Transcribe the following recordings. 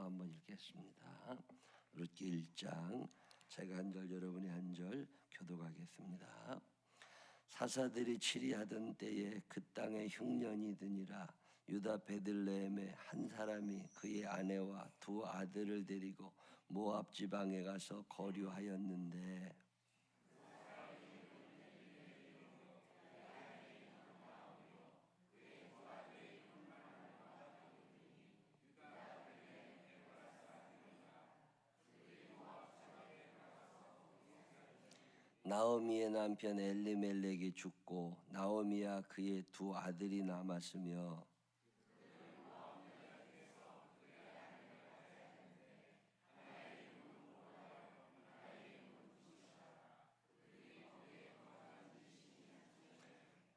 또 한번 읽겠습니다. 룻기 1장 제가 한 절 여러분이 한 절 교독하겠습니다. 사사들이 치리하던 때에 그 땅에 흉년이 드니라. 유다 베들레헴의 한 사람이 그의 아내와 두 아들을 데리고 모압 지방에 가서 거류하였는데 나오미의 남편 엘리멜렉이 죽고 나오미와 그의 두 아들이 남았으며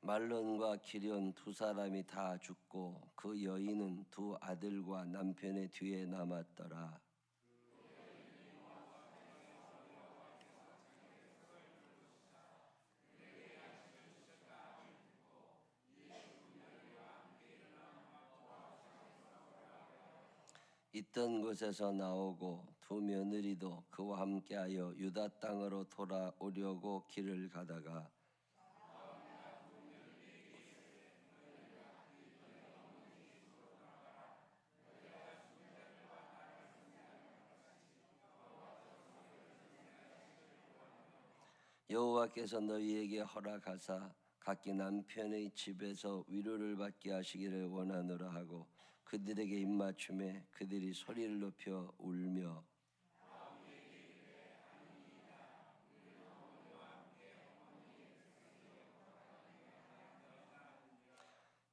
말론과 기련 두 사람이 다 죽고 그 여인은 두 아들과 남편의 뒤에 남았더라. 있던 곳에서 나오고 두 며느리도 그와 함께하여 유다 땅으로 돌아오려고 길을 가다가 여호와께서 너희에게 허락하사 각기 남편의 집에서 위로를 받게 하시기를 원하노라 하고 그들에게 입맞춤에 그들이 소리를 높여 울며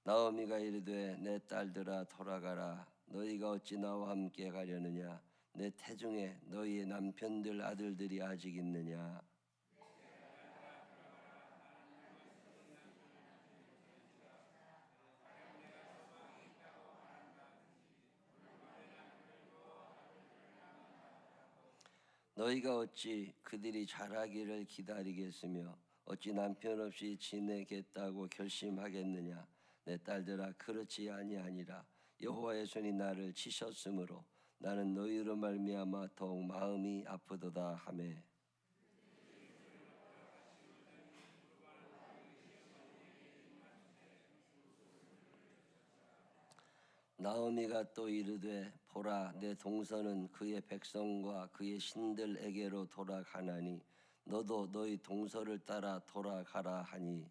나오미가 이르되 내 딸들아 돌아가라. 너희가 어찌 나와 함께 가려느냐. 내 태중에 너희의 남편들 아들들이 아직 있느냐. 너희가 어찌 그들이 자라기를 기다리겠으며 어찌 남편 없이 지내겠다고 결심하겠느냐. 내 딸들아 그렇지 아니하니라. 여호와의 손이 나를 치셨으므로 나는 너희로 말미암아 더욱 마음이 아프도다 하매 나오미가 또 이르되 보라 내 동서는 그의 백성과 그의 신들에게로 돌아가나니 너도 너희 동서를 따라 돌아가라 하니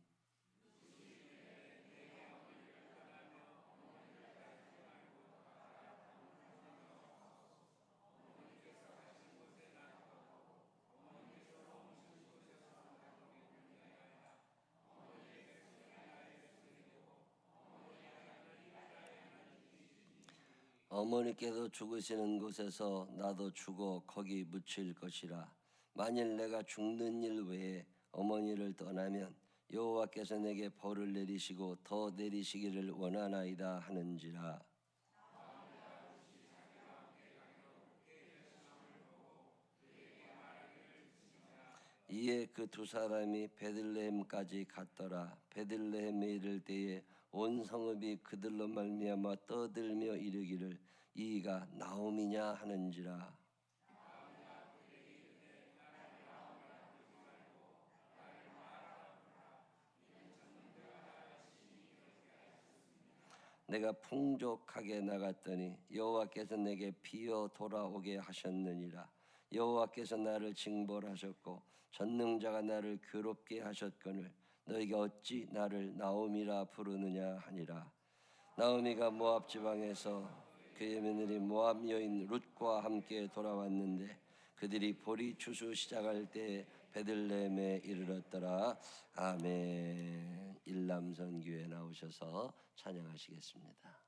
어머니께서 죽으시는 곳에서 나도 죽어 거기 묻힐 것이라. 만일 내가 죽는 일 외에 어머니를 떠나면 여호와께서 내게 벌을 내리시고 더 내리시기를 원하나이다 하는지라. 이에 그 두 사람이 베들레헴까지 갔더라. 베들레헴에 이를 때에 온 성읍이 그들로 말미암아 떠들며 이르기를 이가 나오미냐 하는지라. 내가 풍족하게 나갔더니 여호와께서 내게 비어 돌아오게 하셨느니라. 여호와께서 나를 징벌하셨고 전능자가 나를 괴롭게 하셨거늘 너희가 어찌 나를 나오미라 부르느냐 하니라. 나오미가 모압 지방에서 그의 며느리 모압 여인 룻과 함께 돌아왔는데 그들이 보리 추수 시작할 때 베들레헴에 이르렀더라. 아멘. 일남선교회 나오셔서 찬양하시겠습니다.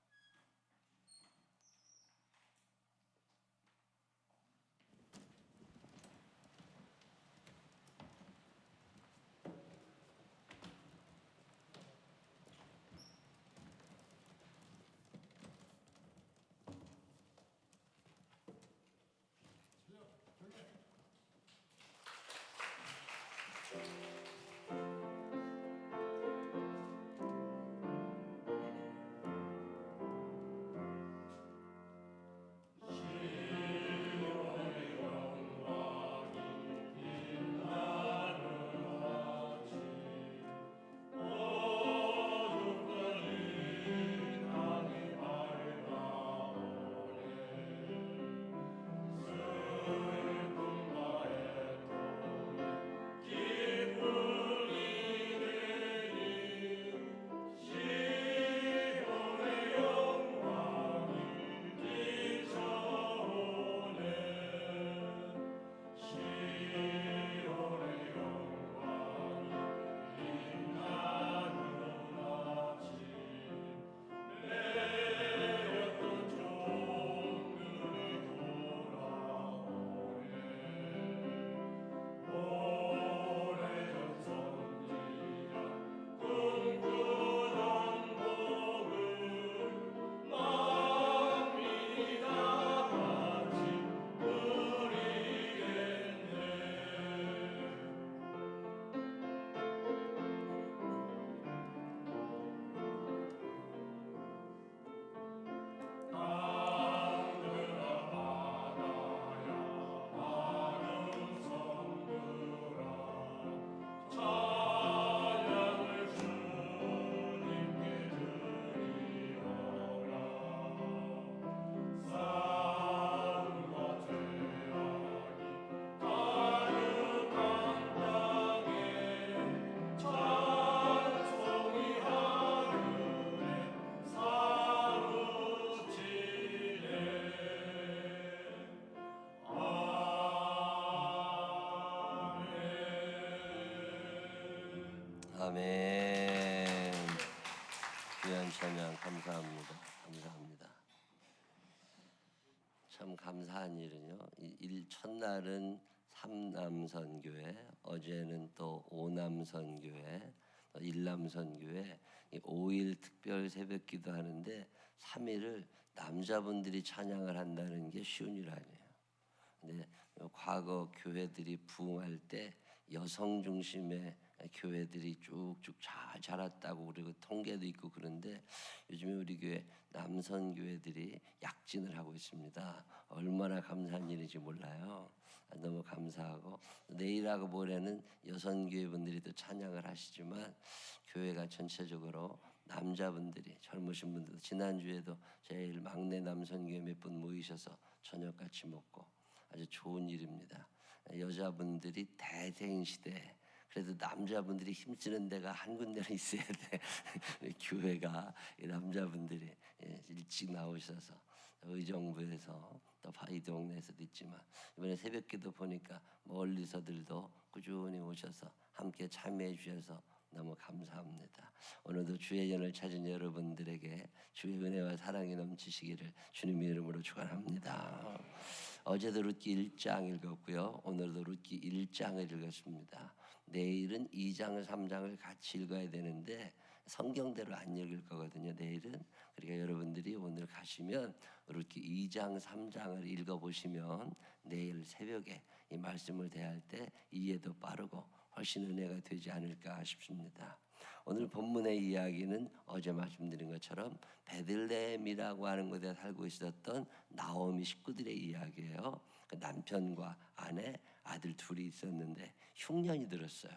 아멘. 귀한 찬양 감사합니다. 감사합니다. 참 감사한 일은요. 첫날은 삼남선교회, 어제는 또 오남선교회, 또 일남선교회, 5일 특별 새벽 기도하는데 3일을 남자분들이 찬양을 한다는 게 쉬운 일 아니에요. 근데 과거 교회들이 부흥할 때 여성 중심의 교회들이 쭉쭉 잘 자랐다고 그리고 통계도 있고 그런데 요즘에 우리 교회 남선 교회들이 약진을 하고 있습니다. 얼마나 감사한 일인지 몰라요. 너무 감사하고 내일하고 모레는 여성 교회분들이 또 찬양을 하시지만 교회가 전체적으로 남자분들이 젊으신 분들 지난주에도 제일 막내 남선 교회 몇 분 모이셔서 저녁 같이 먹고 아주 좋은 일입니다. 여자분들이 대세인 시대에 그래도 남자분들이 힘쓰는 데가 한 군데는 있어야 돼. 교회가 남자분들이 일찍 나오셔서 의정부에서 또 이 동네에서도 있지만 이번에 새벽기도 보니까 멀리서들도 꾸준히 오셔서 함께 참여해 주셔서 너무 감사합니다. 오늘도 주의 연을 찾은 여러분들에게 주의 은혜와 사랑이 넘치시기를 주님의 이름으로 축원합니다. 어제도 룻기 1장 읽었고요. 오늘도 룻기 1장을 읽었습니다. 내일은 2장, 3장을 같이 읽어야 되는데 성경대로 안 읽을 거거든요. 내일은. 그러니까 여러분들이 오늘 가시면 룻기 2장, 3장을 읽어보시면 내일 새벽에 이 말씀을 대할 때 이해도 빠르고 훨씬 은혜가 되지 않을까 싶습니다. 오늘 본문의 이야기는 어제 말씀드린 것처럼 베들레헴이라고 하는 곳에 살고 있었던 나오미 식구들의 이야기예요. 그 남편과 아내, 아들 둘이 있었는데 흉년이 들었어요.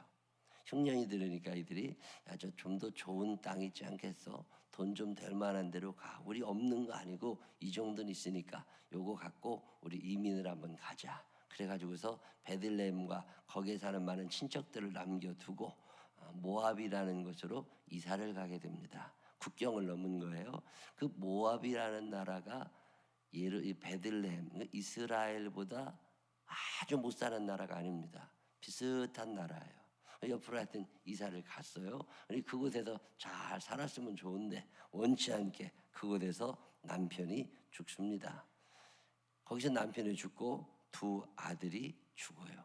흉년이 들으니까 이들이 저 좀 더 좋은 땅 있지 않겠어? 돈 좀 될 만한 데로 가. 우리 없는 거 아니고 이 정도는 있으니까 요거 갖고 우리 이민을 한번 가자. 그래가지고서 베들레헴과 거기에 사는 많은 친척들을 남겨두고 모압이라는 곳으로 이사를 가게 됩니다. 국경을 넘은 거예요. 그 모압이라는 나라가 베들레헴, 이스라엘보다 아주 못 사는 나라가 아닙니다. 비슷한 나라예요. 옆으로 하여튼 이사를 갔어요. 그곳에서 잘 살았으면 좋은데 원치 않게 그곳에서 남편이 죽습니다. 거기서 남편이 죽고 두 아들이 죽어요.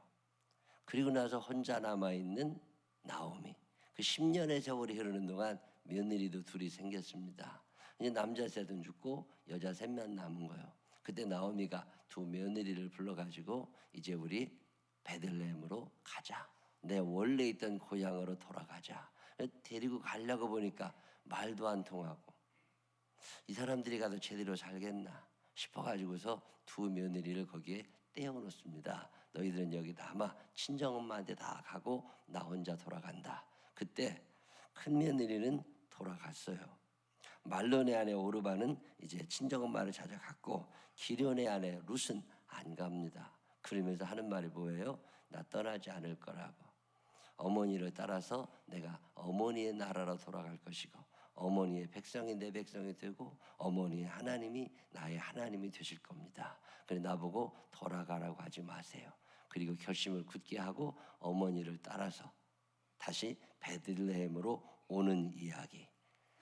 그리고 나서 혼자 남아있는 나오미. 그 10년의 세월이 흐르는 동안 며느리도 둘이 생겼습니다. 이제 남자 셋은 죽고 여자 셋만 남은 거예요. 그때 나오미가 두 며느리를 불러가지고 이제 우리 베들레헴으로 가자. 내 원래 있던 고향으로 돌아가자. 데리고 가려고 보니까 말도 안 통하고 이 사람들이 가도 제대로 살겠나 싶어가지고서 두 며느리를 거기에 떼어놓습니다. 너희들은 여기 남아 친정엄마한테 다 가고 나 혼자 돌아간다. 그때 큰 며느리는 돌아갔어요. 말론의 아내 오르바는 이제 친정엄마를 찾아갔고 기련의 아내 룻은 안 갑니다. 그러면서 하는 말이 뭐예요? 나 떠나지 않을 거라고. 어머니를 따라서 내가 어머니의 나라로 돌아갈 것이고 어머니의 백성이 내 백성이 되고 어머니의 하나님이 나의 하나님이 되실 겁니다. 그래 나보고 돌아가라고 하지 마세요. 그리고 결심을 굳게 하고 어머니를 따라서 다시 베들레헴으로 오는 이야기.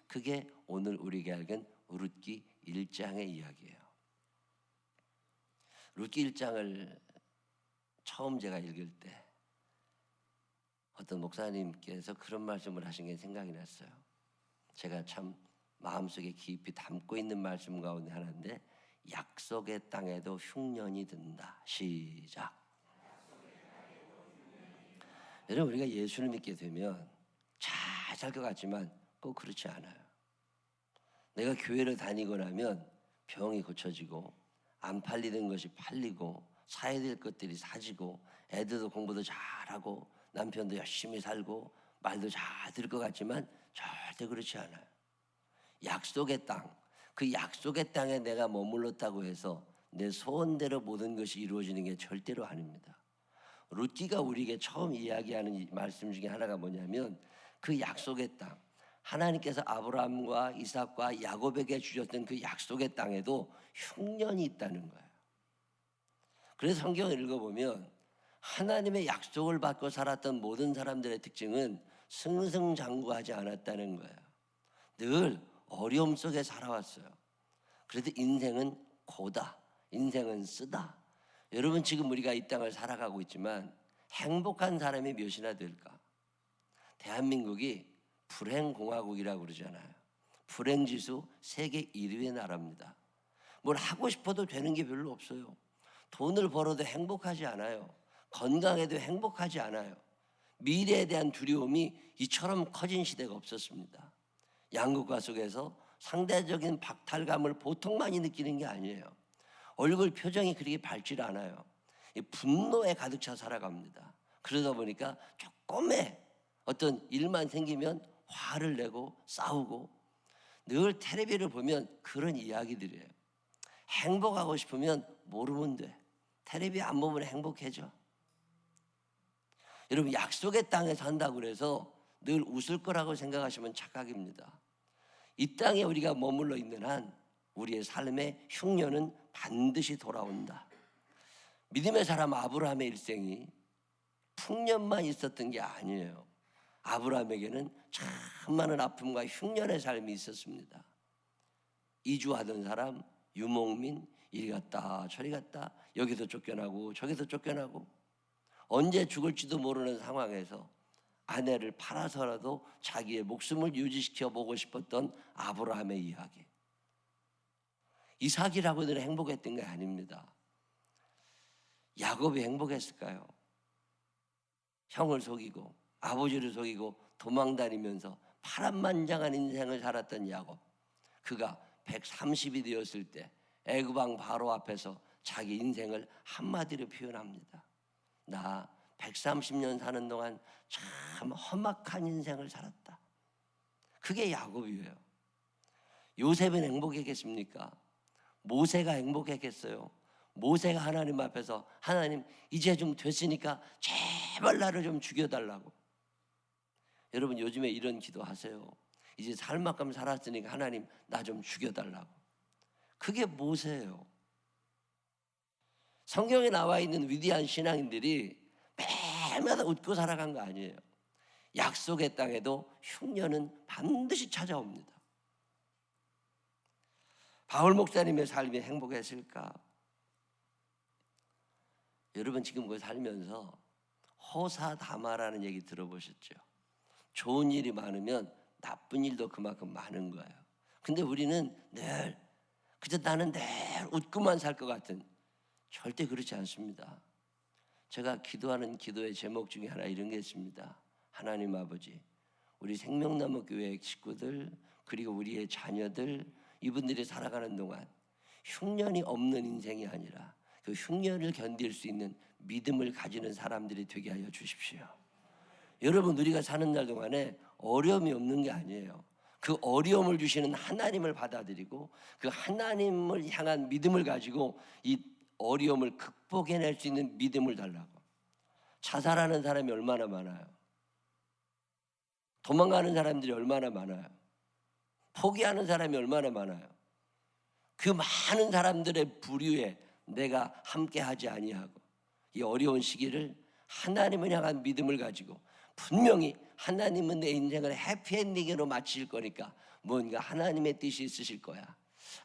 그게 오늘 우리가 읽은 룻기 1장의 이야기예요. 룻기 1장을 처음 제가 읽을 때 어떤 목사님께서 그런 말씀을 하신 게 생각이 났어요. 제가 참 마음속에 깊이 담고 있는 말씀 가운데 하나인데 약속의 땅에도 흉년이 든다. 시작. 여러분 우리가 예수를 믿게 되면 잘 살 것 같지만 꼭 그렇지 않아요. 내가 교회를 다니고 나면 병이 고쳐지고 안 팔리던 것이 팔리고 사야 될 것들이 사지고 애들도 공부도 잘하고 남편도 열심히 살고 말도 잘 들을 것 같지만 절대 그렇지 않아요. 약속의 땅, 그 약속의 땅에 내가 머물렀다고 해서 내 소원대로 모든 것이 이루어지는 게 절대로 아닙니다. 룻기가 우리에게 처음 이야기하는 말씀 중에 하나가 뭐냐면 그 약속의 땅, 하나님께서 아브라함과 이삭과 야곱에게 주셨던 그 약속의 땅에도 흉년이 있다는 거예요. 그래서 성경을 읽어보면 하나님의 약속을 받고 살았던 모든 사람들의 특징은 승승장구하지 않았다는 거예요. 늘 어려움 속에 살아왔어요. 그래도 인생은 고다, 인생은 쓰다. 여러분, 지금 우리가 이 땅을 살아가고 있지만 행복한 사람이 몇이나 될까? 대한민국이 불행공화국이라고 그러잖아요. 불행지수 세계 1위의 나라입니다. 뭘 하고 싶어도 되는 게 별로 없어요. 돈을 벌어도 행복하지 않아요. 건강해도 행복하지 않아요. 미래에 대한 두려움이 이처럼 커진 시대가 없었습니다. 양극화 속에서 상대적인 박탈감을 보통 많이 느끼는 게 아니에요. 얼굴 표정이 그렇게 밝지 않아요. 분노에 가득 차 살아갑니다. 그러다 보니까 조금의 어떤 일만 생기면 화를 내고 싸우고, 늘 텔레비를 보면 그런 이야기들이에요. 행복하고 싶으면 모르면 돼. 텔레비 안 보면 행복해져. 여러분, 약속의 땅에 산다고 그래서 늘 웃을 거라고 생각하시면 착각입니다. 이 땅에 우리가 머물러 있는 한 우리의 삶의 흉년은 반드시 돌아온다. 믿음의 사람 아브라함의 일생이 풍년만 있었던 게 아니에요. 아브라함에게는 참 많은 아픔과 흉년의 삶이 있었습니다. 이주하던 사람, 유목민, 이리 갔다 저리 갔다, 여기서 쫓겨나고 저기서 쫓겨나고, 언제 죽을지도 모르는 상황에서 아내를 팔아서라도 자기의 목숨을 유지시켜 보고 싶었던 아브라함의 이야기. 이삭이라고는 행복했던 게 아닙니다. 야곱이 행복했을까요? 형을 속이고 아버지를 속이고 도망다니면서 파란만장한 인생을 살았던 야곱, 그가 130이 되었을 때 애굽 왕 바로 앞에서 자기 인생을 한마디로 표현합니다. 나 130년 사는 동안 참 험악한 인생을 살았다. 그게 야곱이에요. 요셉은 행복했겠습니까? 모세가 행복했겠어요? 모세가 하나님 앞에서 하나님 이제 좀 됐으니까 제발 나를 좀 죽여달라고. 여러분, 요즘에 이런 기도하세요. 이제 살 만큼 살았으니까 하나님 나 좀 죽여달라고. 그게 모세예요. 성경에 나와 있는 위대한 신앙인들이 매일마다 웃고 살아간 거 아니에요. 약속의 땅에도 흉년은 반드시 찾아옵니다. 바울 목사님의 삶이 행복했을까? 여러분, 지금 그걸 살면서 호사다마라는 얘기 들어보셨죠? 좋은 일이 많으면 나쁜 일도 그만큼 많은 거예요. 근데 우리는 늘 그저 나는 늘 웃고만 살 것 같은, 절대 그렇지 않습니다. 제가 기도하는 기도의 제목 중에 하나 이런 게 있습니다. 하나님 아버지, 우리 생명나무 교회 식구들 그리고 우리의 자녀들, 이분들이 살아가는 동안 흉년이 없는 인생이 아니라 그 흉년을 견딜 수 있는 믿음을 가지는 사람들이 되게 하여 주십시오. 여러분, 우리가 사는 날 동안에 어려움이 없는 게 아니에요. 그 어려움을 주시는 하나님을 받아들이고 그 하나님을 향한 믿음을 가지고 이 어려움을 극복해낼 수 있는 믿음을 달라고. 자살하는 사람이 얼마나 많아요. 도망가는 사람들이 얼마나 많아요. 포기하는 사람이 얼마나 많아요. 그 많은 사람들의 부류에 내가 함께하지 아니하고 이 어려운 시기를 하나님을 향한 믿음을 가지고, 분명히 하나님은 내 인생을 해피엔딩으로 마칠 거니까 뭔가 하나님의 뜻이 있으실 거야.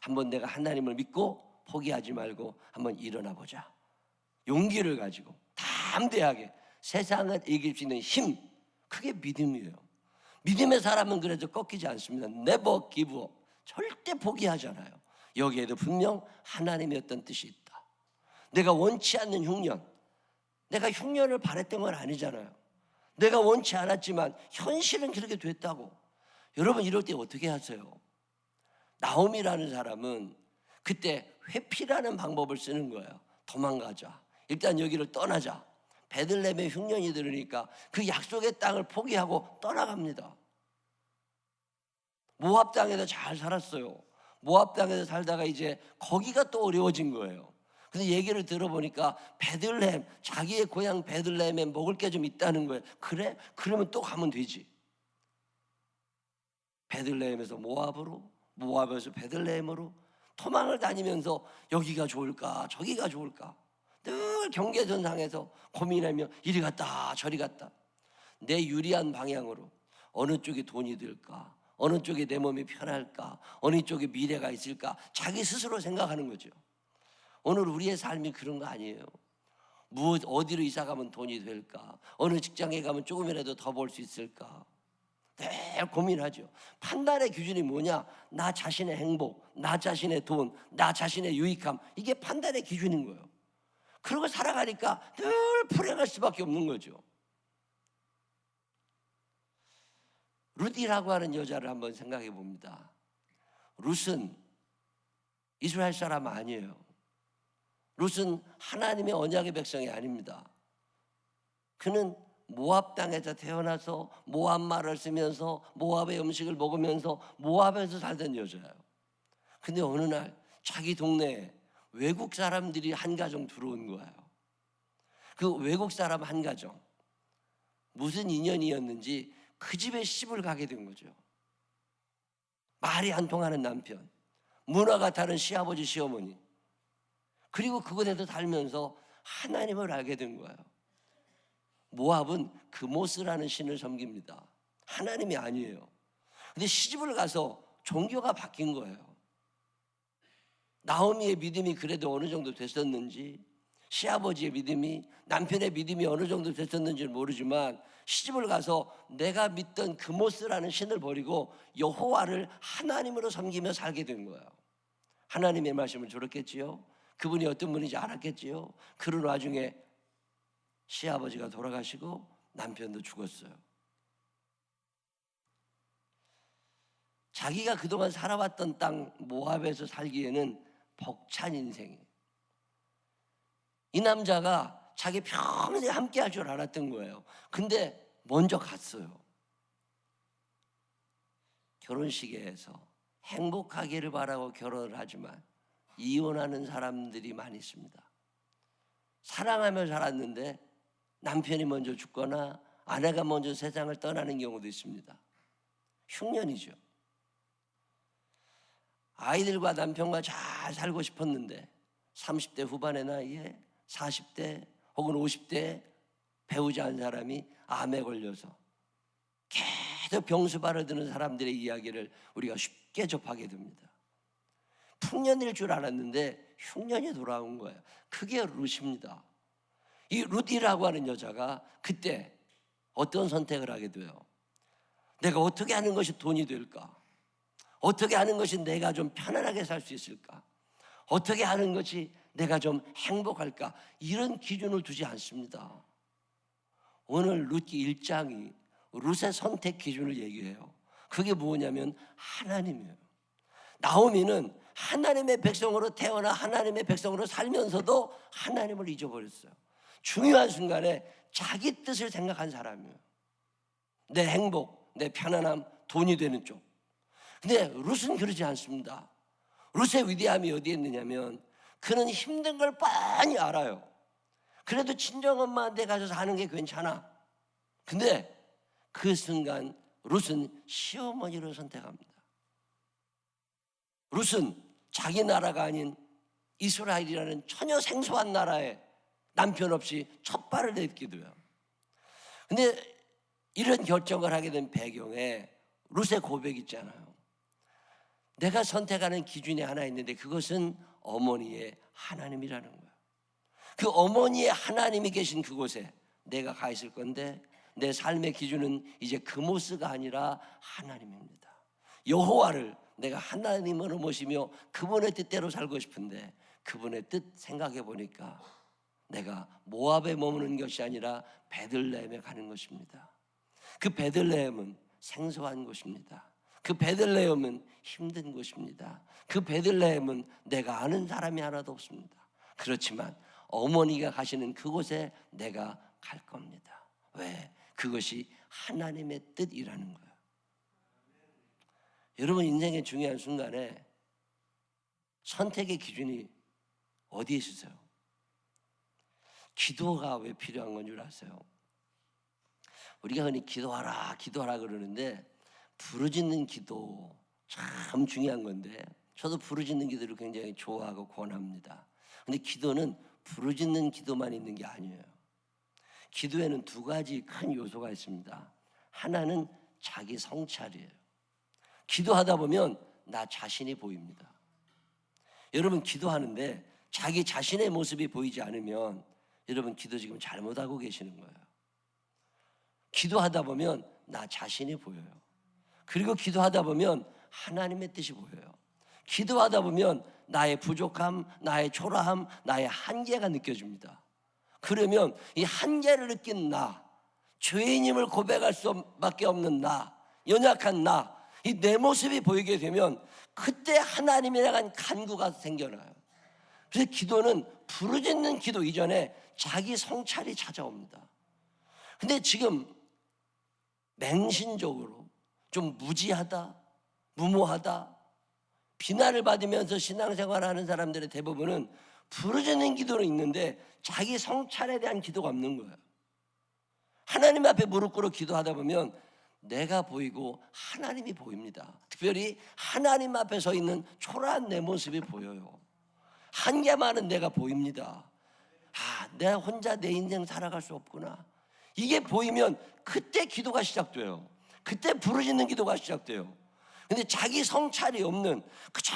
한번 내가 하나님을 믿고 포기하지 말고 한번 일어나 보자. 용기를 가지고 담대하게 세상을 이길 수 있는 힘, 그게 믿음이에요. 믿음의 사람은 그래도 꺾이지 않습니다. Never give up. 절대 포기하잖아요. 여기에도 분명 하나님의 어떤 뜻이 있다. 내가 원치 않는 흉년, 내가 흉년을 바랬던 건 아니잖아요. 내가 원치 않았지만 현실은 그렇게 됐다고. 여러분, 이럴 때 어떻게 하세요? 나오미라는 사람은 그때 회피라는 방법을 쓰는 거예요. 도망가자. 일단 여기를 떠나자. 베들레헴에 흉년이 들으니까 그 약속의 땅을 포기하고 떠나갑니다. 모압 땅에서 잘 살았어요. 모압 땅에서 살다가 이제 거기가 또 어려워진 거예요. 근데 얘기를 들어보니까 베들레헴, 자기의 고향 베들레헴에 먹을 게 좀 있다는 거예요. 그래? 그러면 또 가면 되지. 베들레헴에서 모압으로, 모압에서 베들레헴으로 토막을 다니면서 여기가 좋을까 저기가 좋을까 늘 경계선상에서 고민하며 이리 갔다 저리 갔다. 내 유리한 방향으로 어느 쪽에 돈이 들까? 어느 쪽에 내 몸이 편할까? 어느 쪽에 미래가 있을까? 자기 스스로 생각하는 거죠. 오늘 우리의 삶이 그런 거 아니에요. 어디로 이사 가면 돈이 될까? 어느 직장에 가면 조금이라도 더 벌 수 있을까? 늘 고민하죠. 판단의 기준이 뭐냐? 나 자신의 행복, 나 자신의 돈, 나 자신의 유익함. 이게 판단의 기준인 거예요. 그러고 살아가니까 늘 불행할 수밖에 없는 거죠. 룻이라고 하는 여자를 한번 생각해 봅니다. 룻은 이스라엘 사람 아니에요. 룻은 하나님의 언약의 백성이 아닙니다. 그는 모압 땅에서 태어나서 모압 말을 쓰면서 모압의 음식을 먹으면서 모압에서 살던 여자예요. 근데 어느 날 자기 동네에 외국 사람들이 한 가정 들어온 거예요. 그 외국 사람 한 가정, 무슨 인연이었는지 그 집에 시집을 가게 된 거죠. 말이 안 통하는 남편, 문화가 다른 시아버지 시어머니, 그리고 그곳에서 살면서 하나님을 알게 된 거예요. 모압은 그모스라는 신을 섬깁니다. 하나님이 아니에요. 근데 시집을 가서 종교가 바뀐 거예요. 나오미의 믿음이 그래도 어느 정도 됐었는지, 시아버지의 믿음이, 남편의 믿음이 어느 정도 됐었는지는 모르지만 시집을 가서 내가 믿던 그모스라는 신을 버리고 여호와를 하나님으로 섬기며 살게 된 거예요. 하나님의 말씀을 들었겠지요. 그분이 어떤 분인지 알았겠지요. 그런 와중에 시아버지가 돌아가시고 남편도 죽었어요. 자기가 그동안 살아왔던 땅 모압에서 살기에는 벅찬 인생이에요. 이 남자가 자기 평생 함께 할 줄 알았던 거예요. 근데 먼저 갔어요. 결혼식에서 행복하기를 바라고 결혼을 하지만 이혼하는 사람들이 많이 있습니다. 사랑하며 살았는데 남편이 먼저 죽거나 아내가 먼저 세상을 떠나는 경우도 있습니다. 흉년이죠. 아이들과 남편과 잘 살고 싶었는데 30대 후반의 나이에 40대 혹은 50대 배우지 않은 사람이 암에 걸려서 계속 병수발을 드는 사람들의 이야기를 우리가 쉽게 접하게 됩니다. 풍년일 줄 알았는데 흉년이 돌아온 거예요. 그게 룻입니다. 이 룻이라고 하는 여자가 그때 어떤 선택을 하게 돼요? 내가 어떻게 하는 것이 돈이 될까? 어떻게 하는 것이 내가 좀 편안하게 살 수 있을까? 어떻게 하는 것이 내가 좀 행복할까? 이런 기준을 두지 않습니다. 오늘 룻기 1장이 룻의 선택 기준을 얘기해요. 그게 뭐냐면 하나님이에요. 나오미는 하나님의 백성으로 태어나 하나님의 백성으로 살면서도 하나님을 잊어버렸어요. 중요한 순간에 자기 뜻을 생각한 사람이에요. 내 행복, 내 편안함, 돈이 되는 쪽. 근데 룻은 그러지 않습니다. 룻의 위대함이 어디에 있느냐면 그는 힘든 걸 뻔히 알아요. 그래도 친정엄마한테 가서 사는 게 괜찮아. 근데 그 순간 룻은 시어머니를 선택합니다. 룻은 자기 나라가 아닌 이스라엘이라는 전혀 생소한 나라에 남편 없이 첫 발을 냈게 돼요. 근데 이런 결정을 하게 된 배경에 룻의 고백이 있잖아요. 내가 선택하는 기준이 하나 있는데 그것은 어머니의 하나님이라는 거예요. 그 어머니의 하나님이 계신 그곳에 내가 가 있을 건데 내 삶의 기준은 이제 그모스가 아니라 하나님입니다. 여호와를 내가 하나님으로 모시며 그분의 뜻대로 살고 싶은데 그분의 뜻 생각해 보니까 내가 모압에 머무는 것이 아니라 베들레헴에 가는 것입니다. 그 베들레헴은 생소한 곳입니다. 그 베들레헴은 힘든 곳입니다. 그 베들레헴은 내가 아는 사람이 하나도 없습니다. 그렇지만 어머니가 가시는 그곳에 내가 갈 겁니다. 왜? 그것이 하나님의 뜻이라는 거예요. 여러분 인생의 중요한 순간에 선택의 기준이 어디에 있으세요? 기도가 왜 필요한 건 줄 아세요? 우리가 흔히 기도하라 그러는데 부르짖는 기도 참 중요한 건데 저도 부르짖는 기도를 굉장히 좋아하고 권합니다. 근데 기도는 부르짖는 기도만 있는 게 아니에요. 기도에는 두 가지 큰 요소가 있습니다. 하나는 자기 성찰이에요. 기도하다 보면 나 자신이 보입니다. 여러분 기도하는데 자기 자신의 모습이 보이지 않으면 여러분 기도 지금 잘못하고 계시는 거예요. 기도하다 보면 나 자신이 보여요. 그리고 기도하다 보면 하나님의 뜻이 보여요. 기도하다 보면 나의 부족함, 나의 초라함, 나의 한계가 느껴집니다. 그러면 이 한계를 느낀 나, 죄인임을 고백할 수밖에 없는 나, 연약한 나, 이 내 모습이 보이게 되면 그때 하나님에 대한 간구가 생겨나요. 그래서 기도는 부르짖는 기도 이전에 자기 성찰이 찾아옵니다. 근데 지금 맹신적으로 좀 무지하다, 무모하다, 비난을 받으면서 신앙생활하는 사람들의 대부분은 부르짖는 기도는 있는데 자기 성찰에 대한 기도가 없는 거예요. 하나님 앞에 무릎 꿇어 기도하다 보면 내가 보이고 하나님이 보입니다. 특별히 하나님 앞에 서 있는 초라한 내 모습이 보여요. 한계 많은 내가 보입니다. 내가 혼자 내 인생 살아갈 수 없구나. 이게 보이면 그때 기도가 시작돼요. 그때 부르짖는 기도가 시작돼요. 근데 자기 성찰이 없는 그저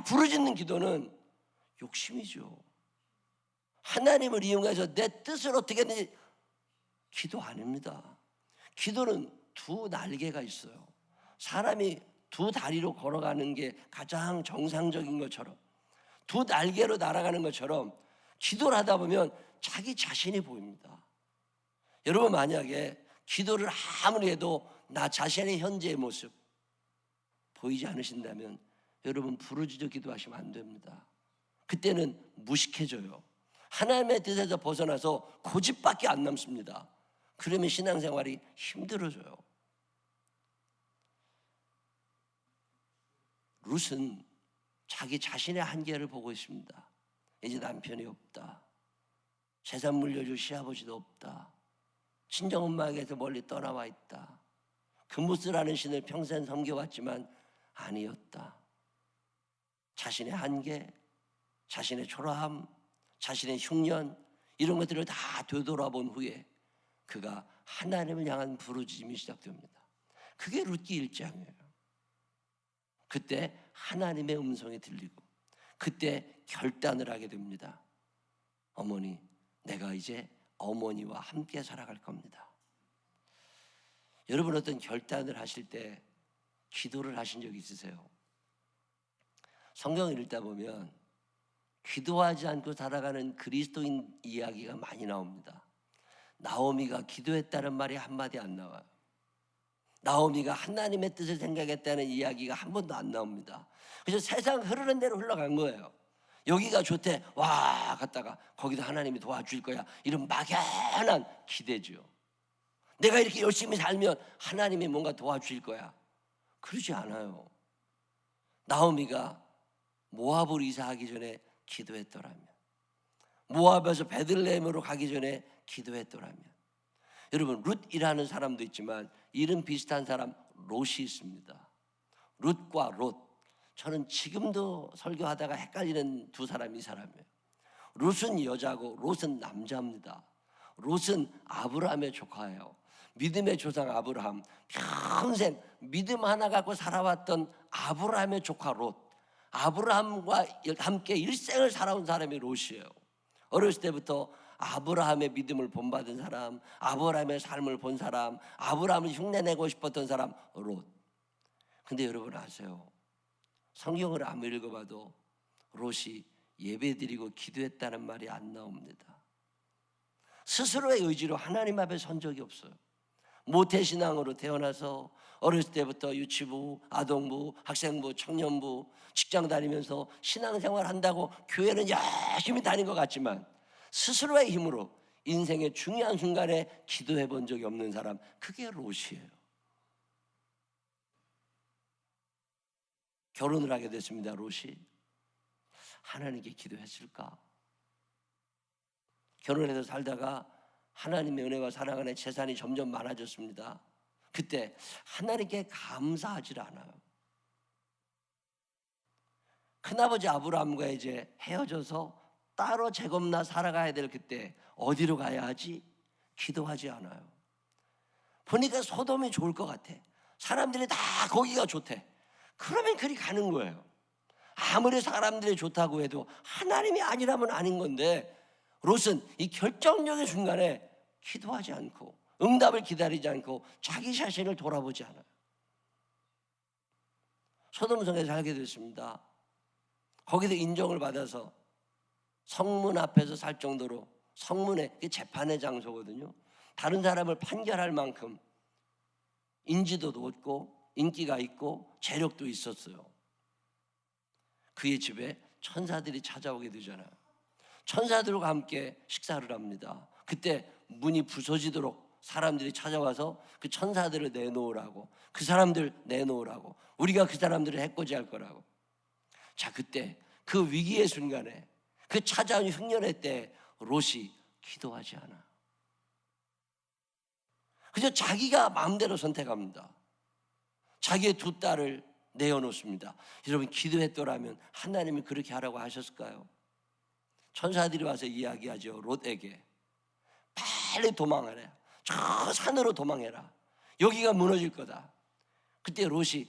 부르짖는 기도는 욕심이죠. 하나님을 이용해서 내 뜻을 어떻게 했는지 기도 아닙니다. 기도는 두 날개가 있어요. 사람이 두 다리로 걸어가는 게 가장 정상적인 것처럼, 두 날개로 날아가는 것처럼 기도를 하다 보면 자기 자신이 보입니다. 여러분 만약에 기도를 아무리 해도 나 자신의 현재의 모습 보이지 않으신다면 여러분 부르짖어 기도하시면 안 됩니다. 그때는 무식해져요. 하나님의 뜻에서 벗어나서 고집밖에 안 남습니다. 그러면 신앙생활이 힘들어져요. 룻은 자기 자신의 한계를 보고 있습니다. 이제 남편이 없다. 재산 물려줄 시아버지도 없다. 친정엄마에게서 멀리 떠나와 있다. 금무스라는 신을 평생 섬겨왔지만 아니었다. 자신의 한계, 자신의 초라함, 자신의 흉년 이런 것들을 다 되돌아본 후에 그가 하나님을 향한 부르짖음이 시작됩니다. 그게 룻기 1장이에요. 그때 하나님의 음성이 들리고 그때 결단을 하게 됩니다. 어머니, 내가 이제 어머니와 함께 살아갈 겁니다. 여러분 어떤 결단을 하실 때 기도를 하신 적 있으세요? 성경을 읽다 보면 기도하지 않고 살아가는 그리스도인 이야기가 많이 나옵니다. 나오미가 기도했다는 말이 한마디 안 나와요. 나오미가 하나님의 뜻을 생각했다는 이야기가 한 번도 안 나옵니다. 그래서 세상 흐르는 대로 흘러간 거예요. 여기가 좋대, 와 갔다가 거기도 하나님이 도와줄 거야, 이런 막연한 기대죠. 내가 이렇게 열심히 살면 하나님이 뭔가 도와줄 거야. 그러지 않아요. 나오미가 모압으로 이사하기 전에 기도했더라면, 모압에서 베들레헴으로 가기 전에 기도했더라면, 여러분 룻이라는 사람도 있지만 이름 비슷한 사람 롯이 있습니다. 룻과 롯, 저는 지금도 설교하다가 헷갈리는 두 사람이 이 사람이에요. 룻은 여자고 롯은 남자입니다. 롯은 아브라함의 조카예요. 믿음의 조상 아브라함, 평생 믿음 하나 갖고 살아왔던 아브라함의 조카 롯, 아브라함과 함께 일생을 살아온 사람이 롯이에요. 어렸을 때부터 아브라함의 믿음을 본받은 사람, 아브라함의 삶을 본 사람, 아브라함을 흉내내고 싶었던 사람 롯. 근데 여러분 아세요? 성경을 아무리 읽어봐도 롯이 예배드리고 기도했다는 말이 안 나옵니다. 스스로의 의지로 하나님 앞에 선 적이 없어요. 모태신앙으로 태어나서 어렸을 때부터 유치부, 아동부, 학생부, 청년부, 직장 다니면서 신앙생활 한다고 교회는 열심히 다닌 것 같지만 스스로의 힘으로 인생의 중요한 순간에 기도해 본 적이 없는 사람, 그게 롯이에요. 결혼을 하게 됐습니다. 롯이 하나님께 기도했을까? 결혼해서 살다가 하나님의 은혜와 사랑 안에 재산이 점점 많아졌습니다. 그때 하나님께 감사하지 않아요. 큰아버지 아브라함과 이제 헤어져서 따로 재겁나 살아가야 될 그때 어디로 가야 하지? 기도하지 않아요. 보니까 소돔이 좋을 것 같아. 사람들이 다 거기가 좋대. 그러면 그리 가는 거예요. 아무리 사람들이 좋다고 해도 하나님이 아니라면 아닌 건데, 롯은 이 결정적인 순간에 기도하지 않고 응답을 기다리지 않고 자기 자신을 돌아보지 않아요. 소돔성에 살게 됐습니다. 거기서 인정을 받아서 성문 앞에서 살 정도로, 성문에 재판의 장소거든요. 다른 사람을 판결할 만큼 인지도도 높고 인기가 있고 재력도 있었어요. 그의 집에 천사들이 찾아오게 되잖아요. 천사들과 함께 식사를 합니다. 그때 문이 부서지도록 사람들이 찾아와서 그 천사들을 내놓으라고, 그 사람들 내놓으라고, 우리가 그 사람들을 해코지할 거라고. 자, 그때 그 위기의 순간에, 그 찾아온 흉년의 때 롯이 기도하지 않아. 그저 자기가 마음대로 선택합니다. 자기의 두 딸을 내어놓습니다. 여러분, 기도했더라면 하나님이 그렇게 하라고 하셨을까요? 천사들이 와서 이야기하죠. 롯에게 빨리 도망하래. 저 산으로 도망해라. 여기가 무너질 거다. 그때 롯이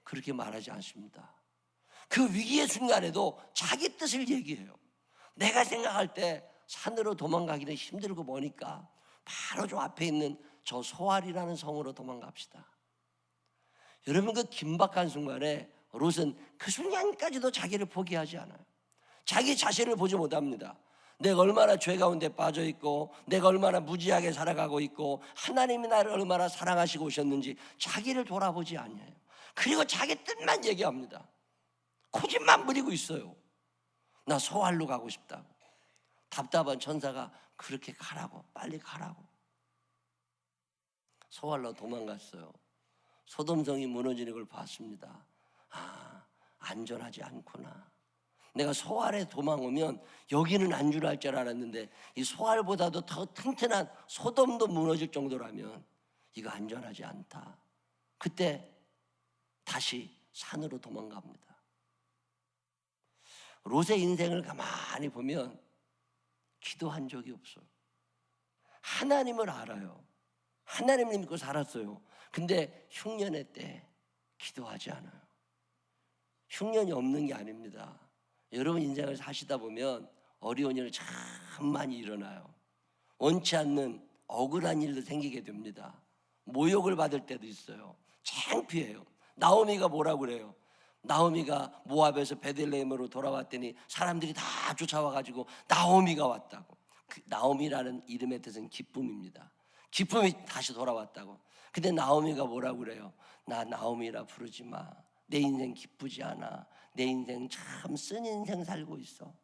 그렇게 말하지 않습니다. 그 위기의 순간에도 자기 뜻을 얘기해요. 내가 생각할 때 산으로 도망가기는 힘들고 머니까 바로 저 앞에 있는 저 소알이라는 성으로 도망갑시다. 여러분, 그 긴박한 순간에 롯은 그 순간까지도 자기를 포기하지 않아요. 자기 자신을 보지 못합니다. 내가 얼마나 죄 가운데 빠져 있고, 내가 얼마나 무지하게 살아가고 있고, 하나님이 나를 얼마나 사랑하시고 오셨는지 자기를 돌아보지 않아요. 그리고 자기 뜻만 얘기합니다. 고집만 부리고 있어요. 나 소알로 가고 싶다고. 답답한 천사가 그렇게 가라고, 빨리 가라고. 소알로 도망갔어요. 소돔성이 무너지는 걸 봤습니다. 안전하지 않구나. 내가 소알에 도망오면 여기는 안전할 줄 알았는데 이 소알보다도 더 튼튼한 소돔도 무너질 정도라면 이거 안전하지 않다. 그때 다시 산으로 도망갑니다. 롯의 인생을 가만히 보면 기도한 적이 없어요. 하나님을 알아요. 하나님을 믿고 살았어요. 근데 흉년의 때 기도하지 않아요. 흉년이 없는 게 아닙니다. 여러분 인생을 사시다 보면 어려운 일 참 많이 일어나요. 원치 않는 억울한 일도 생기게 됩니다. 모욕을 받을 때도 있어요. 창피해요. 나오미가 뭐라고 그래요? 나오미가 모압에서 베들레헴으로 돌아왔더니 사람들이 다 쫓아와가지고 나오미가 왔다고. 그 나오미라는 이름의 뜻은 기쁨입니다. 기쁨이 다시 돌아왔다고. 근데 나오미가 뭐라고 그래요? 나 나오미라 부르지 마. 내 인생 기쁘지 않아. 내 인생 참 쓴 인생 살고 있어.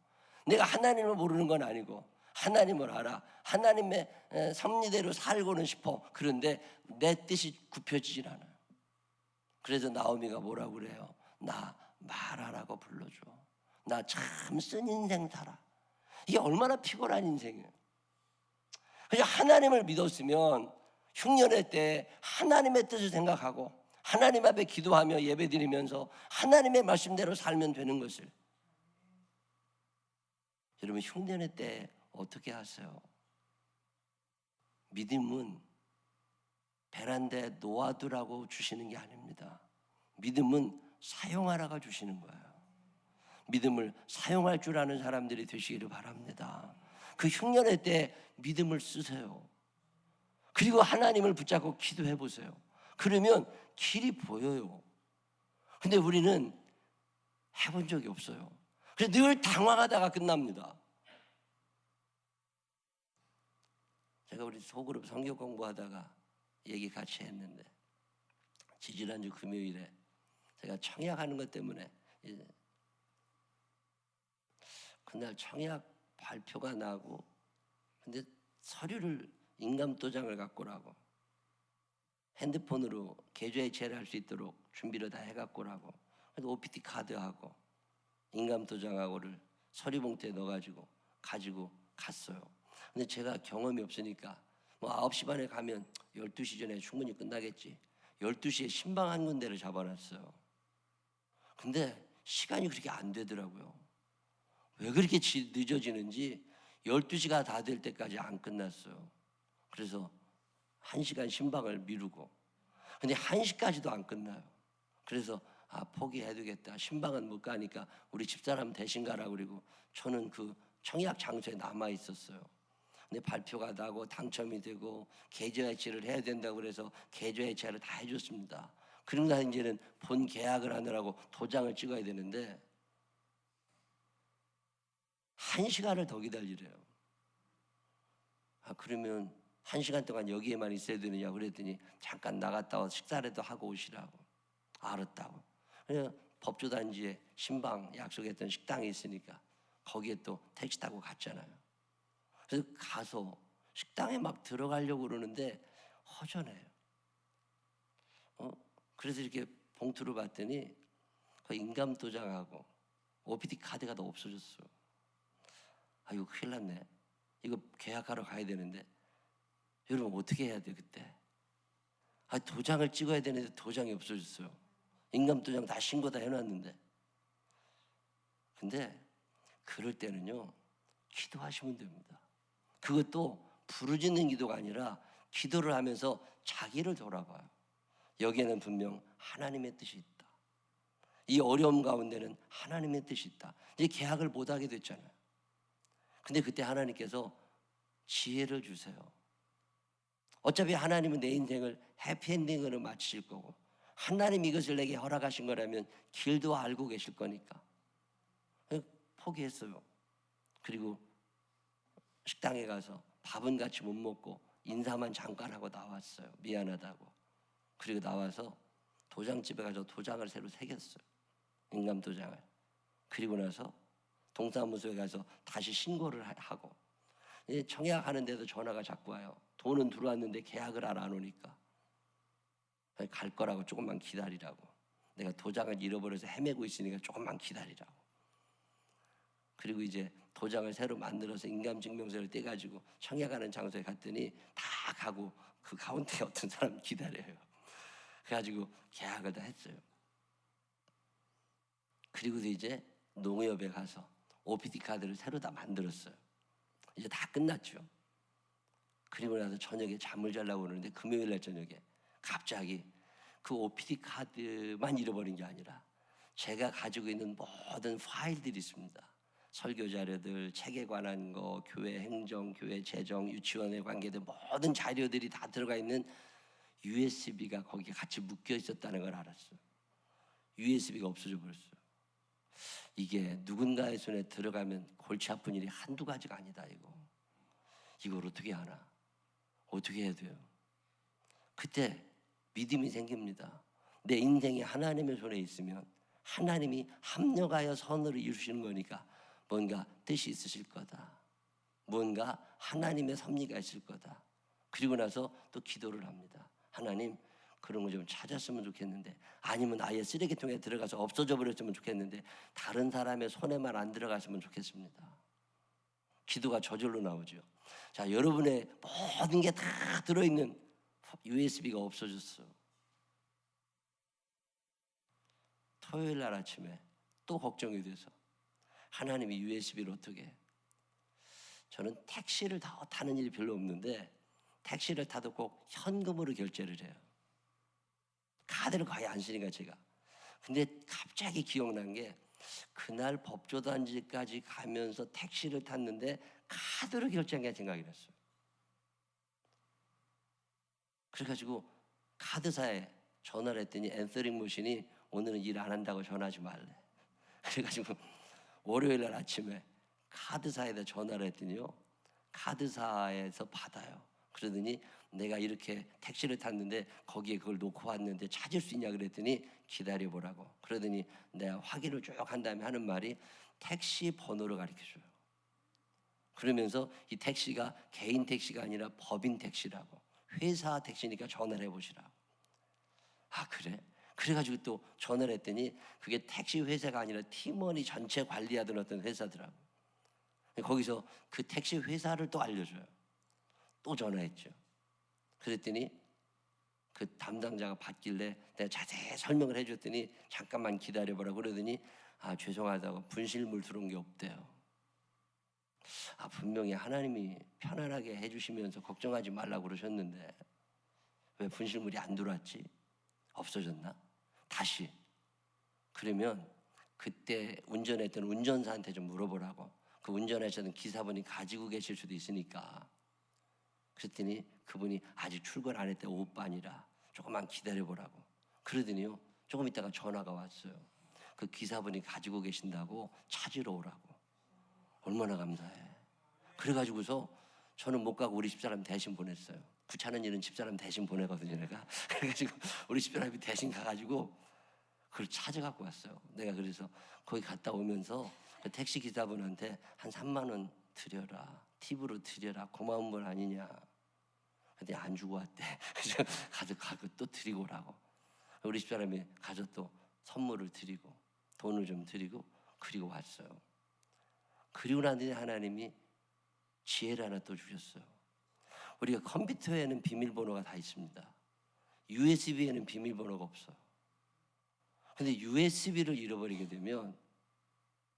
내가 하나님을 모르는 건 아니고 하나님을 알아. 하나님의 섭리대로 살고는 싶어. 그런데 내 뜻이 굽혀지질 않아요. 그래서 나오미가 뭐라고 그래요? 나 말하라고 불러줘. 나 참 쓴 인생 살아. 이게 얼마나 피곤한 인생이에요. 그래서 하나님을 믿었으면 흉년의 때 하나님의 뜻을 생각하고 하나님 앞에 기도하며 예배드리면서 하나님의 말씀대로 살면 되는 것을. 여러분, 흉년의 때 어떻게 하세요? 믿음은 베란다에 놓아두라고 주시는 게 아닙니다. 믿음은 사용하라고 주시는 거예요. 믿음을 사용할 줄 아는 사람들이 되시기를 바랍니다. 그 흉년의 때 믿음을 쓰세요. 그리고 하나님을 붙잡고 기도해 보세요. 그러면 길이 보여요. 근데 우리는 해본 적이 없어요. 그래서 늘 당황하다가 끝납니다. 제가 우리 소그룹 성경 공부하다가 얘기 같이 했는데, 지지난주 금요일에 제가 청약하는 것 때문에 그날 청약 발표가 나고, 근데 서류를 인감도장을 갖고 오라고, 핸드폰으로 계좌이체를 할 수 있도록 준비를 다 해갖고 오라고. 그래서 OPT 카드하고 인감도장하고를 서류봉투에 넣어가지고 가지고 갔어요. 근데 제가 경험이 없으니까 9시 반에 가면 12시 전에 충분히 끝나겠지. 12시에 신방 한 군데를 잡아놨어요. 근데 시간이 그렇게 안 되더라고요. 왜 그렇게 늦어지는지 12시가 다 될 때까지 안 끝났어요. 그래서 1시간 신방을 미루고, 근데 1시까지도 안 끝나요. 그래서 포기해야 되겠다. 신방은 못 가니까 우리 집사람 대신 가라고 그리고 저는 그 청약 장소에 남아 있었어요. 근데 발표가 나고 당첨이 되고 계좌 해체를 해야 된다고 그래서 계좌 해체를 다 해줬습니다. 그리고 나 이제는 본 계약을 하느라고 도장을 찍어야 되는데 1시간을 더 기다리래요. 그러면 1시간 동안 여기에만 있어야 되느냐 그랬더니 잠깐 나갔다 와서 식사라도 하고 오시라고. 알았다고. 그래서 법조단지에 신방 약속했던 식당이 있으니까 거기에 또 택시 타고 갔잖아요. 그래서 가서 식당에 막 들어가려고 그러는데 허전해요. 그래서 이렇게 봉투를 봤더니 그 인감도장하고 OPD 카드가 다 없어졌어. 이거 큰일 났네. 이거 계약하러 가야 되는데 여러분 어떻게 해야 돼 그때? 도장을 찍어야 되는데 도장이 없어졌어요. 인감도장 다 신고 다 해놨는데. 근데 그럴 때는요 기도하시면 됩니다. 그것도 부르짖는 기도가 아니라 기도를 하면서 자기를 돌아봐요. 여기에는 분명 하나님의 뜻이 있다. 이 어려움 가운데는 하나님의 뜻이 있다. 이제 계약을 못하게 됐잖아요. 근데 그때 하나님께서 지혜를 주세요. 어차피 하나님은 내 인생을 해피엔딩으로 마치실 거고 하나님 이것을 내게 허락하신 거라면 길도 알고 계실 거니까 포기했어요. 그리고 식당에 가서 밥은 같이 못 먹고 인사만 잠깐 하고 나왔어요. 미안하다고. 그리고 나와서 도장집에 가서 도장을 새로 새겼어요. 인감도장을. 그리고 나서 동사무소에 가서 다시 신고를 하고 청약하는 데도 전화가 자꾸 와요. 돈은 들어왔는데 계약을 안 오니까 갈 거라고 조금만 기다리라고. 내가 도장을 잃어버려서 헤매고 있으니까 조금만 기다리라고. 그리고 이제 도장을 새로 만들어서 인감증명서를 떼가지고 청약하는 장소에 갔더니 다 가고 그 가운데 어떤 사람 기다려요. 그래가지고 계약을 다 했어요. 그리고도 이제 농협에 가서 OPD 카드를 새로 다 만들었어요. 이제 다 끝났죠. 그리고 나서 저녁에 잠을 자려고 그러는데 금요일 날 저녁에 갑자기 그 OPD 카드만 잃어버린 게 아니라 제가 가지고 있는 모든 파일들이 있습니다. 설교 자료들, 책에 관한 거, 교회 행정, 교회 재정, 유치원에 관계된 모든 자료들이 다 들어가 있는 USB가 거기에 같이 묶여 있었다는 걸 알았어요. USB가 없어져 버렸어요. 이게 누군가의 손에 들어가면 골치 아픈 일이 한두 가지가 아니다. 이걸 어떻게 하나? 어떻게 해야 돼요? 그때 믿음이 생깁니다. 내 인생이 하나님의 손에 있으면 하나님이 합력하여 선으로 이루시는 거니까 뭔가 뜻이 있으실 거다. 뭔가 하나님의 섭리가 있을 거다. 그리고 나서 또 기도를 합니다. 하나님, 그런 거 좀 찾았으면 좋겠는데, 아니면 아예 쓰레기통에 들어가서 없어져 버렸으면 좋겠는데, 다른 사람의 손에만 안 들어갔으면 좋겠습니다. 기도가 저절로 나오죠. 자, 여러분의 모든 게 다 들어있는 USB가 없어졌어. 토요일 날 아침에 또 걱정이 돼서 하나님이 USB를 어떻게 해? 저는 택시를 타는 일이 별로 없는데 택시를 타도 꼭 현금으로 결제를 해요. 카드를 거의 안 쓰니까 제가. 근데 갑자기 기억난 게 그날 법조단지까지 가면서 택시를 탔는데 카드로 결제한 게 생각이 났어요. 그래가지고 카드사에 전화를 했더니 앤서링 머신이 오늘은 일 안 한다고 전화하지 말래. 그래가지고 월요일 날 아침에 카드사에다 전화를 했더니요, 카드사에서 받아요. 그러더니 내가 이렇게 택시를 탔는데 거기에 그걸 놓고 왔는데 찾을 수 있냐 그랬더니 기다려보라고. 그러더니 내가 확인을 쭉 한 다음에 하는 말이 택시 번호를 가르쳐줘요. 그러면서 이 택시가 개인 택시가 아니라 법인 택시라고, 회사 택시니까 전화를 해보시라고. 그래? 그래가지고 또 전화를 했더니 그게 택시 회사가 아니라 팀원이 전체 관리하던 어떤 회사더라고. 거기서 그 택시 회사를 또 알려줘요. 또 전화했죠. 그랬더니 그 담당자가 받길래 내가 자세히 설명을 해줬더니 잠깐만 기다려보라 그러더니 죄송하다고 분실물 들어온 게 없대요. 분명히 하나님이 편안하게 해주시면서 걱정하지 말라고 그러셨는데 왜 분실물이 안 들어왔지? 없어졌나? 다시. 그러면 그때 운전했던 운전사한테 좀 물어보라고. 그 운전하셨던 기사분이 가지고 계실 수도 있으니까. 그랬더니 그분이 아직 출근 안 했대. 오후반이라 조금만 기다려보라고. 그러더니요, 조금 있다가 전화가 왔어요. 그 기사분이 가지고 계신다고 찾으러 오라고. 얼마나 감사해. 그래가지고서 저는 못 가고 우리 집사람 대신 보냈어요. 귀찮은 일은 집사람 대신 보내거든요, 내가. 그래가지고 우리 집사람이 대신 가가지고 그걸 찾아갖고 왔어요. 내가 그래서 거기 갔다 오면서 그 택시 기사분한테 한 3만 원 드려라, 팁으로 드려라, 고마운 분 아니냐. 근데 안 주고 왔대. 그래서 가서 또 드리고 오라고. 우리 집사람이 가서 또 선물을 드리고 돈을 좀 드리고 그리고 왔어요. 그리고 난 뒤에 하나님이 지혜를 하나 또 주셨어요. 우리가 컴퓨터에는 비밀번호가 다 있습니다. USB에는 비밀번호가 없어요. 근데 USB를 잃어버리게 되면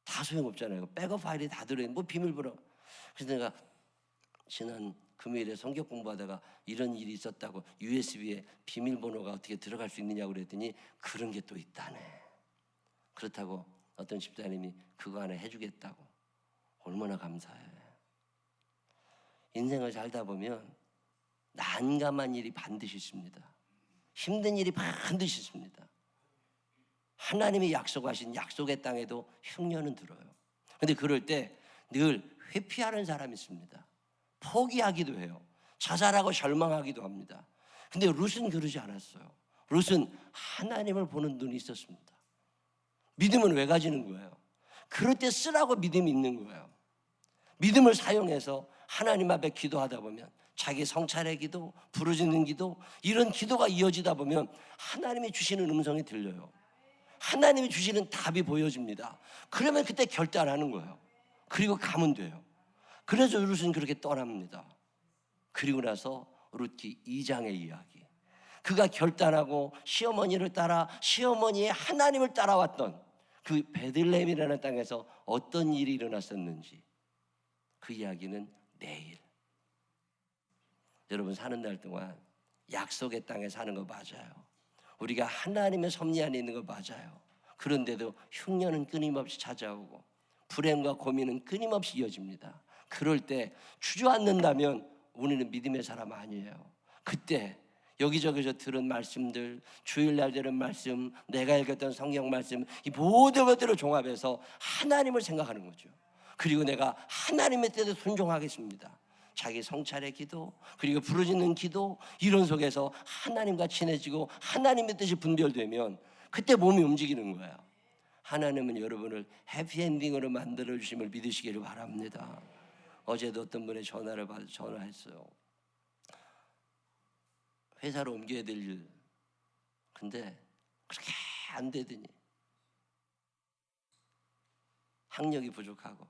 다 소용없잖아요. 백업 파일이 다 들어있는 뭐 비밀번호. 그래서 내가 지난 금요일에 성경 공부하다가 이런 일이 있었다고 USB에 비밀번호가 어떻게 들어갈 수 있느냐고 그랬더니 그런 게 또 있다네. 그렇다고 어떤 집사님이 그거 하나 해주겠다고. 얼마나 감사해. 인생을 살다 보면 난감한 일이 반드시 있습니다. 힘든 일이 반드시 있습니다. 하나님이 약속하신 약속의 땅에도 흉년은 들어요. 근데 그럴 때 늘 회피하는 사람이 있습니다. 포기하기도 해요. 자살하고 절망하기도 합니다. 근데 룻은 그러지 않았어요. 룻은 하나님을 보는 눈이 있었습니다. 믿음은 왜 가지는 거예요? 그럴 때 쓰라고 믿음이 있는 거예요. 믿음을 사용해서 하나님 앞에 기도하다 보면 자기 성찰의 기도, 부르짖는 기도, 이런 기도가 이어지다 보면 하나님이 주시는 음성이 들려요. 하나님이 주시는 답이 보여집니다. 그러면 그때 결단하는 거예요. 그리고 가면 돼요. 그래서 룻은 그렇게 떠납니다. 그리고 나서 룻기 2장의 이야기. 그가 결단하고 시어머니를 따라 시어머니의 하나님을 따라왔던 그 베들레헴이라는 땅에서 어떤 일이 일어났었는지 그 이야기는 내일. 여러분 사는 날 동안 약속의 땅에 사는 거 맞아요. 우리가 하나님의 섭리 안에 있는 거 맞아요. 그런데도 흉년은 끊임없이 찾아오고 불행과 고민은 끊임없이 이어집니다. 그럴 때 주저앉는다면 우리는 믿음의 사람 아니에요. 그때 여기저기서 들은 말씀들, 주일날 들은 말씀, 내가 읽었던 성경 말씀, 이 모든 것들을 종합해서 하나님을 생각하는 거죠. 그리고 내가 하나님의 뜻에 순종하겠습니다. 자기 성찰의 기도, 그리고 부르짖는 기도, 이런 속에서 하나님과 친해지고 하나님의 뜻이 분별되면 그때 몸이 움직이는 거예요. 하나님은 여러분을 해피엔딩으로 만들어 주심을 믿으시기를 바랍니다. 어제도 어떤 분의 전화를 받아 전화했어요. 회사로 옮겨야 될 일. 근데 그렇게 안 되더니 학력이 부족하고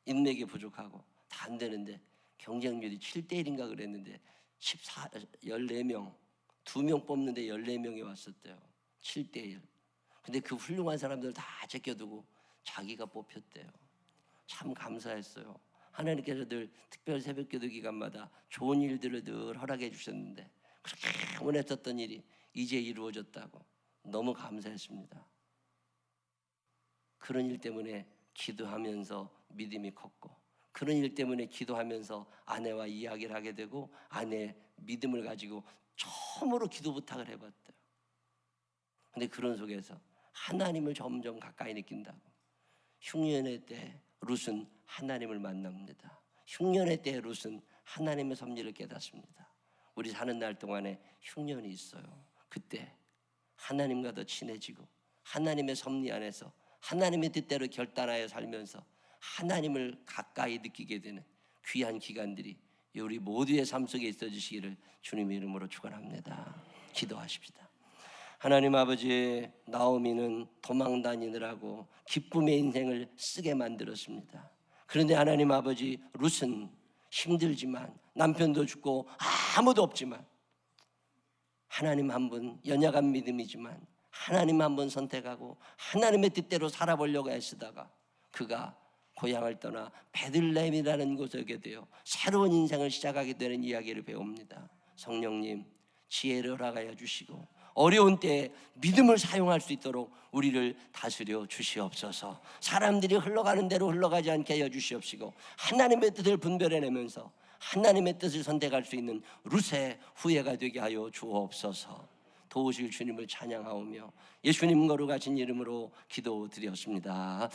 인맥이 부족하고 다 안 되는데 경쟁률이 7대1인가 그랬는데 14명 2명 뽑는데 14명이 왔었대요. 7대1. 근데 그 훌륭한 사람들 다 제껴두고 자기가 뽑혔대요. 참 감사했어요. 하나님께서 늘 특별 새벽기도 기간마다 좋은 일들을 늘 허락해 주셨는데 그렇게 원했었던 일이 이제 이루어졌다고 너무 감사했습니다. 그런 일 때문에 기도하면서 믿음이 컸고, 그런 일 때문에 기도하면서 아내와 이야기를 하게 되고 아내의 믿음을 가지고 처음으로 기도 부탁을 해봤대요. 근데 그런 속에서 하나님을 점점 가까이 느낀다고. 흉년의 때 룻은 하나님을 만납니다. 흉년의 때 룻은 하나님의 섭리를 깨닫습니다. 우리 사는 날 동안에 흉년이 있어요. 그때 하나님과 더 친해지고 하나님의 섭리 안에서 하나님의 뜻대로 결단하여 살면서 하나님을 가까이 느끼게 되는 귀한 기간들이 우리 모두의 삶 속에 있어 주시기를 주님의 이름으로 축원합니다. 기도하십시다. 하나님 아버지, 나오미는 도망 다니느라고 기쁨의 인생을 쓰게 만들었습니다. 그런데 하나님 아버지, 룻은 힘들지만 남편도 죽고 아무도 없지만 하나님 한 분, 연약한 믿음이지만 하나님 한 분 선택하고 하나님의 뜻대로 살아보려고 애쓰다가 그가 고향을 떠나 베들레헴이라는 곳에 오게 되어 새로운 인생을 시작하게 되는 이야기를 배웁니다. 성령님, 지혜를 허락하여 주시고 어려운 때에 믿음을 사용할 수 있도록 우리를 다스려 주시옵소서. 사람들이 흘러가는 대로 흘러가지 않게 하여 주시옵시고 하나님의 뜻을 분별해내면서 하나님의 뜻을 선택할 수 있는 룻의 후예가 되게 하여 주옵소서. 도우실 주님을 찬양하오며 예수님 거룩하신 이름으로 기도드렸습니다.